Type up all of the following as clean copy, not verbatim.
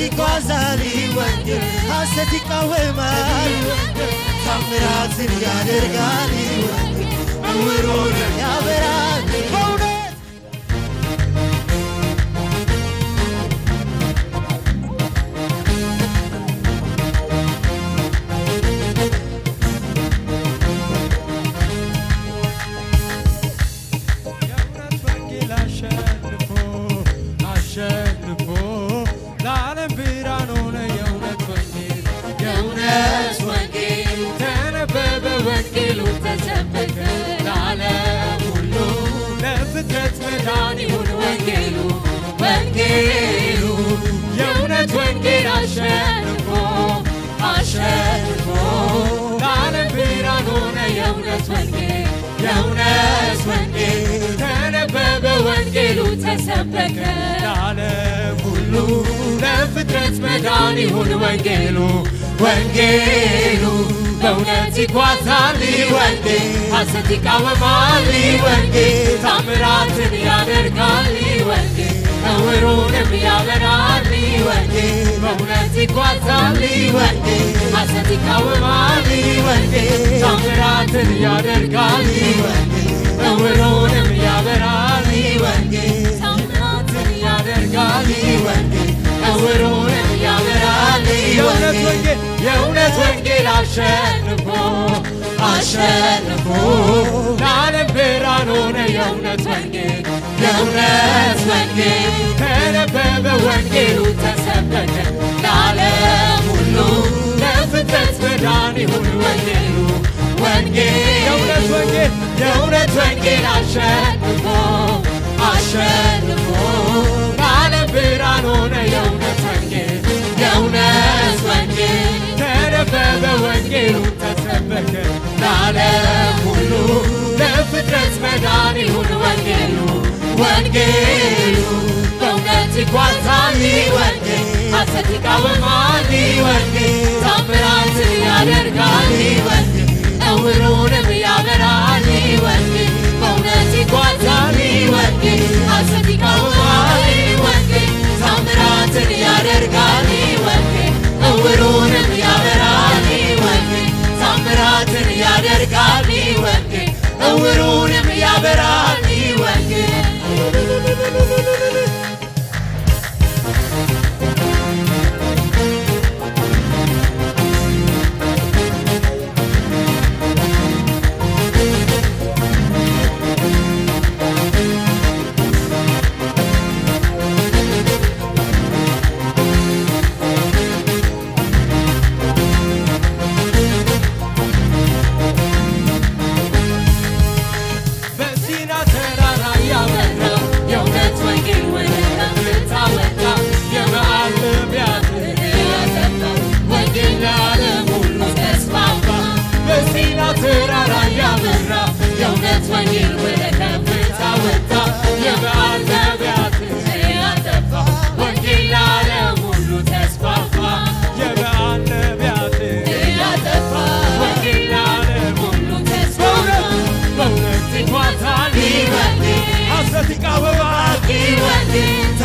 ይጓዛል ወንጌል ሐሰት ይቃወማል ታምራትን ያደርጋል ወንጌል እውሩን ያበራል በእውነት ተሰበከ ለዓለም ሁሉ ለፍጥረት መዳን ይሁን ወንጌሉ ወንጌሉ በእውነት ይጓዛል ወንጌል ሐሰት ይቃወማል ወንጌል ታምራትን ያደርጋል ወንጌል እውሩንም ያበራል ወንጌል በእውነት ይጓዛል ወንጌል ሐሰት ይቃወማል ወንጌል ታምራትን ያደርጋል ወንጌል እውሩንም ያበራል ወንጌል ታምራትን ያደርጋል ወንጌል እውሩንም ያበራል ወንጌል የእውነት ወንጌል አሸንፎ ለዓለም ብርሃን ሆነ የእውነት ወንጌል ተነበበ ወንጌሉ ተሰበከ ለዓለም ሁሉ ለፍጥረት መዳን ይሁን ወንጌሉ ወንጌል የእውነት ወንጌል አሸንፎ ለዓለም ብርሃን ሆነ የእውነት ወንጌል ተነበበ ወንጌሉ ተሰበከ ለዓለም ሁሉ ለፍጥረት መዳን ይሁን ወንጌሉ በእውነት ይጓዛል ወንጌል ሐሰት ይቃወማል ወንጌል ታምራትን ያደርጋል ወንጌል እውሩንም ያበራል ወንጌል በእውነት ይጓዛል ወንጌል ሐሰት ይቃወማል ወንጌል ታምራትን ያደርጋል ወንጌል እውሩንም ያበራል ወንጌል ታምራትን ያደርጋል ወንጌል እውሩንም ያበራል ወንጌል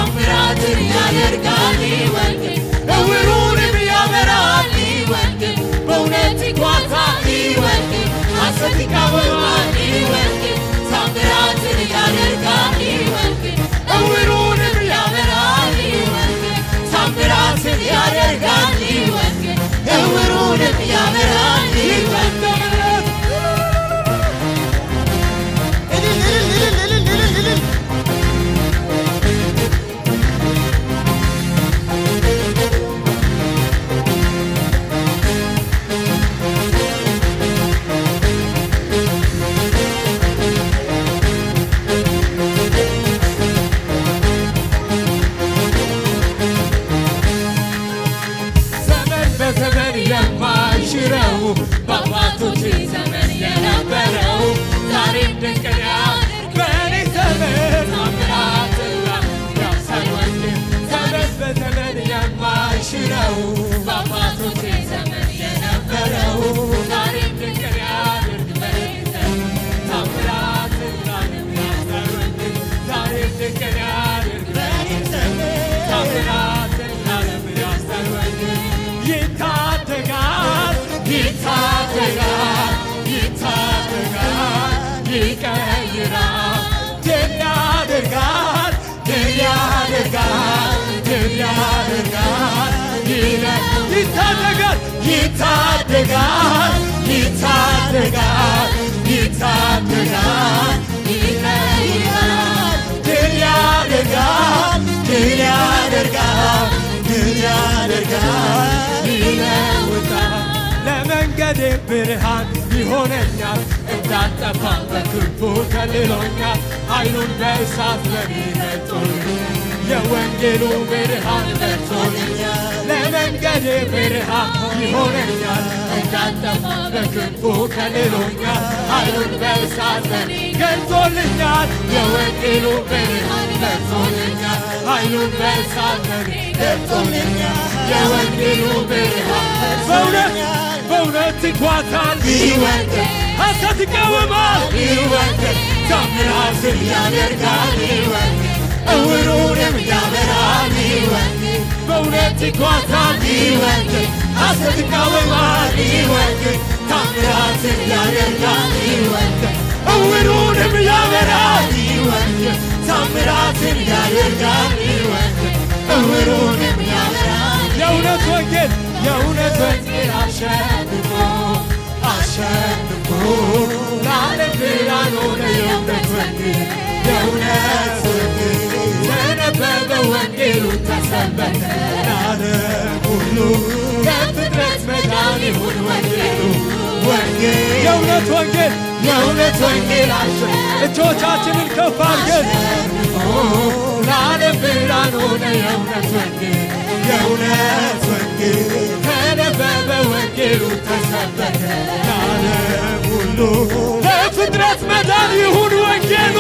ታምራትን ያደርጋል ወንጌል እውሩንም ያበራል ወንጌል በእውነት ይጓዛል ወንጌል ሐሰት ይቃወማል ወንጌል ታምራትን ያደርጋል ወንጌል እውሩንም ያበራል ወንጌል ታምራትን ያደርጋል ወንጌል እውሩንም ያበራል ወንጌል በአባቶች ዘመን የነበረው ዛሬም ድንቅ ያደርግ በእኔ ዘመን ታምራትን ያሳይ ወንጌል ዘመን በዘመን የማይሽረው በአባቶች ዘመን የነበረው ዛሬም ድንቅ ያደርግ በእኔ ዘመን ታምራትን ያሳይ ወንጌል ዛሬም ድንቅ ያደርግ በእኔ ዘመን ታምራትን ድል ያደርጋል ይታደጋል ይታደጋል ይታደጋል ይታደጋል ይለያል ድል ያደርጋል ድል ያደርጋል ድል ያደርጋል ይለውጣል ለመንገዴ ብርሃን ይሆነኛል እንዳልጠፋ በክንፉ ከልሎኛል ኃይሉን በእሳት ለሚገልጦልኝ የወንጌሉ ብርሃን በርቶልኛል ለመንገዴ ብርሃን ይሆነኛል እንዳልጠፋ በክንፉ ከልሎኛል ኃይሉን በእሳት ለሚገልጦልኛል የወንጌሉ ብርሃን በርቶልኛል ኃይሉን በእሳት ለሚገልጦልኛል የወንጌሉ ብርሃን በርቶልኛል በእውነት ይጓዛል ይወንጌል ሐሰት ይቃወማል ይወንጌል ታምራትን ያደርጋል ይወንጌል እውሩንም ያበራል ይወንጌል በእውነት ይጓዛል ይወንጌል ሐሰት ይቃወማል ይወንጌል ታምራትን ያደርጋል ይወንጌል እውሩንም ያበራል ይወንጌል ታምራትን ያደርጋል ይወንጌል እውሩንም ያበራል የእውነት ወንጌል አሸንፎ አሸንፎ ለዓለም ብርሃን ሆነ የእውነት ወንጌል የእውነት ወንጌል ተነበበ ወንጌሉ ተሰበከ ለዓለም ሁሉ ለፍጥረት መዳን ይሁን ወንጌሉ ወንጌል የእውነት ወንጌል እጆቻችንን ከፍ አድርገን ለዓለም ብርሃን ሆነ የእውነት ወንጌል ተነበበ ወንጌሉ ተሰበከ ለዓለም ሁሉ ለፍጥረት መዳን ይሁን ወንጌሉ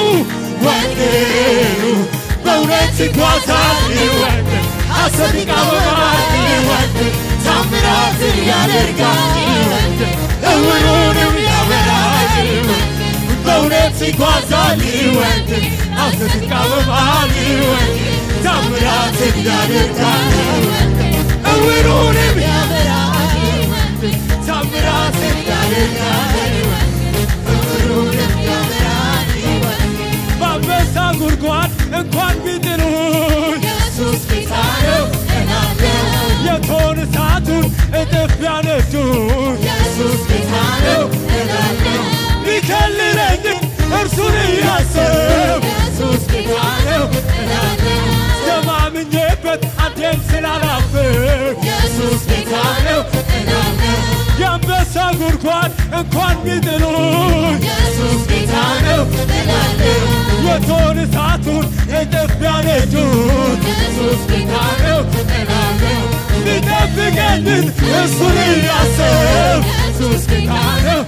በእውነት ይጓዛል ይወንጌል ሐሰት ይቃወማል ይወንጌል ታምራትን ያደርጋል ይወንጌል እውሩንም ያበራል ይወንጌል በእውነት ይጓዛል ይወንጌል ሐሰት ይቃወማል ይወንጌል ታምራትን ያደርጋል ይወንጌል እውሩንም ያበራል ይወንጌል ታምራትን ያደርጋል ይወንጌል እውሩንም ያበራል ይወንጌል በአንበሳ ጉድጓድ እንኳን ቢጥሉኝ ኢየሱስ ጌታ ነው እላለሁ የእቶን እሳቱን እጥፍ ቢያነዱኝ ኢየሱስ ጌታ ነው እላለሁ ቢከልለኝም እርሱን እያሰብኩ ኢየሱስ ጌታ ነው እላለሁ ተማምኜበት አንዴም ስላላፈርኩ ኢየሱስ ጌታ ነው እላለሁ የአንበሳ ጉድጓድ እንኳን ቢጥሉኝ ኢየሱስ ጌታ ነው እላለሁ የእቶን እሳቱን እጥፍ ቢያነዱኝ ኢየሱስ ጌታ ነው እላለሁ ቢጠብቀኝም እርሱን እያሰብኩ ኢየሱስ ጌታ ነው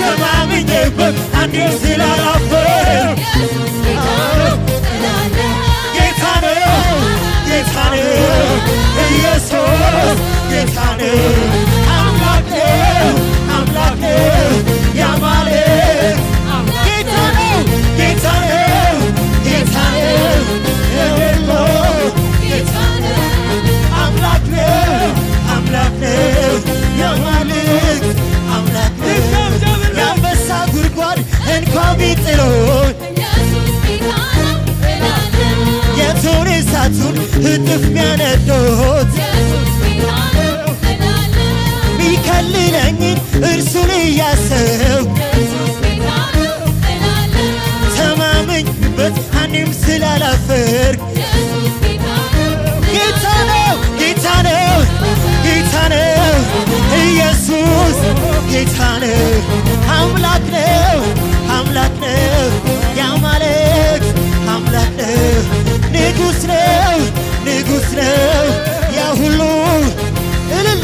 ተማምኜበት አንዴም ስላላፈርኩ ኢየሱስ ጌታ ነው እላለሁ ጌታ ነው ኢየሱስ ጌታ ነው አምላክ ነው ያማልክት ጌታ ነው ጌታ ነው አምላክ ነው ያማልክት አምላክ ነው የአንበሳ ጉድጓድ እንኳን ቢጥሉኝ የእቶን እሳቱን እጥፍ ቢያነዱት ቢከልለኝም እርሱን እያሰብኩ ተማምኜበት አንዴም ስላላፈርኩ ጌታ ነው ኢየሱስ ጌታ ነው አምላክ ነው ያማልክት አምላክ ነው ንጉሥ ነው ያሁሉ እልል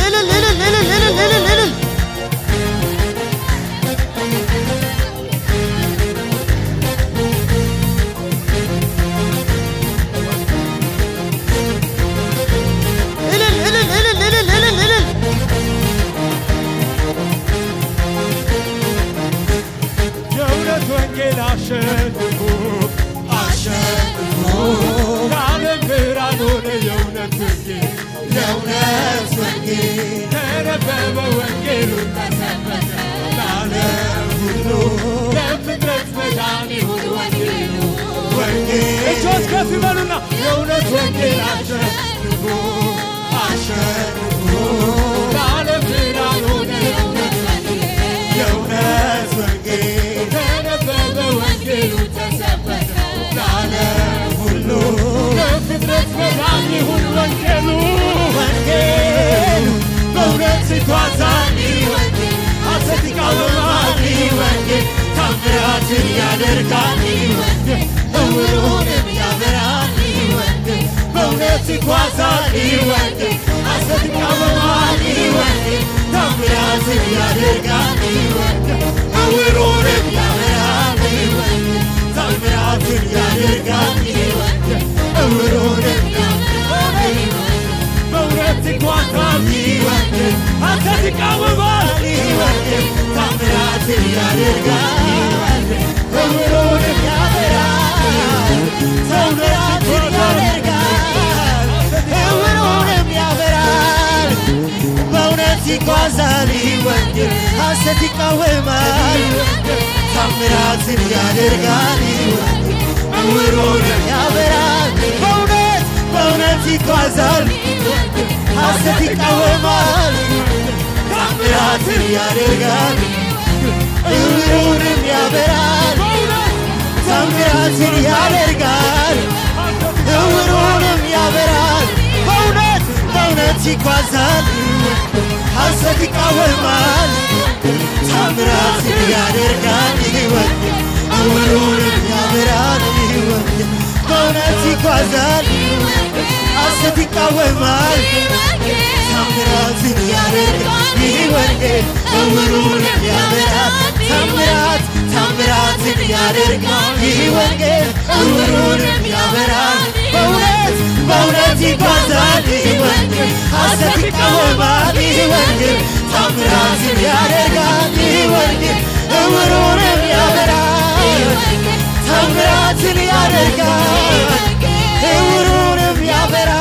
ይጓዛል ይህ ወንጌል ሐሰት ይቃወማል ይህ ወንጌል ታምራትን ያደርጋል ይህ ወንጌል ዕውሩንም ያበራል ይህ ወንጌል ታምራትን ያደርጋል ይህ ወንጌል ዕውሩንም ያበራል ይህ ወንጌል በእውነት ይጓዛል ይህ ወንጌል ሐሰት ይቃወማል ይህ ወንጌል ታምራትን ያደርጋል ይህ ወንጌል ዕውሩንም ያበራል ታምራትን ያደርጋል ዕውሩንም ያበራል በእውነት ይጓዛል ይህ ወንጌል ሐሰት ይቃወማል ታምራትን ያደርጋል ይህ ወንጌል ዕውሩንም ያበራል በእውነት ይጓዛል ሐሰት ይቃወማል ታምራትን ያደርጋል ዕውሩንም ያበራል ታምራትን ያደርጋል ዕውሩንም ያበራል በእውነት ይጓዛል ሐሰት ይቃወማል ታምራትን ያደርጋል ይህ ወንጌል ዕውሩንም ያበራል ይህ ወንጌል በእውነት ይጓዛል ሐሰት ይቃወማል ታምራትን ያደርጋል ይህ ወንጌል ዕውሩንም ያበራል ታምራትን ያደርጋል ይህ ወንጌል ዕውሩንም ያበራል በእውነት ይጓዛል ይህ ወንጌል ሐሰት ይቃወማል ይህ ወንጌል ታምራትን ያደርጋል ይህ ወንጌል ዕውሩንም ያበራል ታምራትን ያደርጋል ዕውሩንም ያበራል